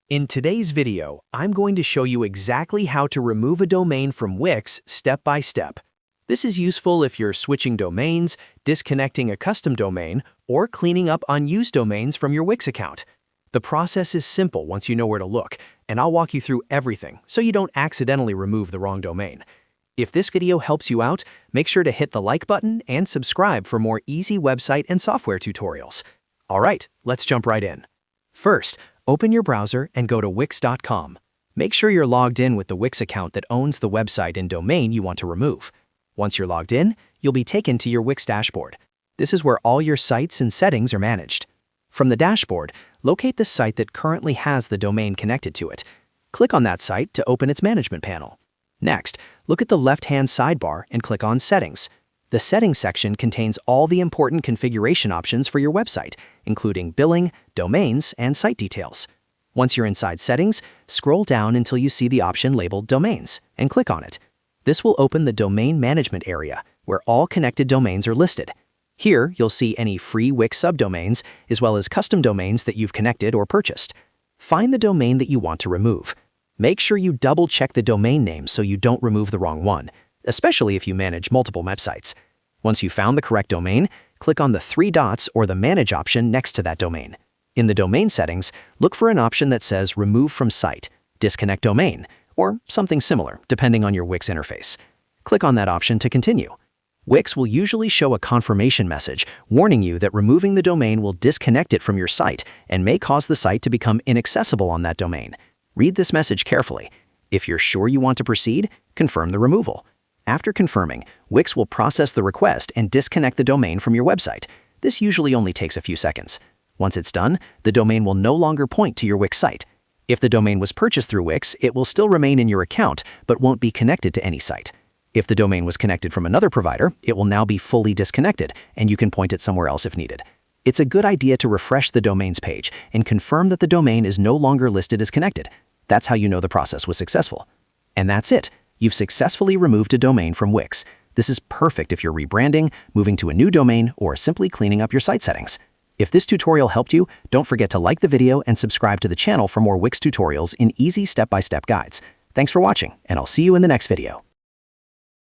In today's video, I'm going to show you exactly how to remove a domain from Wix step by step. This is useful if you're switching domains, disconnecting a custom domain, or cleaning up unused domains from your Wix account. The process is simple once you know where to look, and I'll walk you through everything so you don't accidentally remove the wrong domain. If this video helps you out, make sure to hit the like button and subscribe for more easy website and software tutorials. All right, let's jump right in. First, open your browser and go to Wix.com. Make sure you're logged in with the Wix account that owns the website and domain you want to remove. Once you're logged in, you'll be taken to your Wix dashboard. This is where all your sites and settings are managed. From the dashboard, locate the site that currently has the domain connected to it. Click on that site to open its management panel. Next, look at the left-hand sidebar and click on Settings. The Settings section contains all the important configuration options for your website, including billing, domains, and site details. Once you're inside Settings, scroll down until you see the option labeled Domains, and click on it. This will open the Domain Management area, where all connected domains are listed. Here, you'll see any free Wix subdomains, as well as custom domains that you've connected or purchased. Find the domain that you want to remove. Make sure you double-check the domain name so you don't remove the wrong one, especially if you manage multiple websites. Once you've found the correct domain, click on the three dots or the Manage option next to that domain. In the domain settings, look for an option that says Remove from Site, Disconnect Domain, or something similar, depending on your Wix interface. Click on that option to continue. Wix will usually show a confirmation message warning you that removing the domain will disconnect it from your site and may cause the site to become inaccessible on that domain. Read this message carefully. If you're sure you want to proceed, confirm the removal. After confirming, Wix will process the request and disconnect the domain from your website. This usually only takes a few seconds. Once it's done, the domain will no longer point to your Wix site. If the domain was purchased through Wix, it will still remain in your account, but won't be connected to any site. If the domain was connected from another provider, it will now be fully disconnected, and you can point it somewhere else if needed. It's a good idea to refresh the domains page and confirm that the domain is no longer listed as connected. That's how you know the process was successful. And that's it. You've successfully removed a domain from Wix. This is perfect if you're rebranding, moving to a new domain, or simply cleaning up your site settings. If this tutorial helped you, don't forget to like the video and subscribe to the channel for more Wix tutorials in easy step-by-step guides. Thanks for watching, and I'll see you in the next video.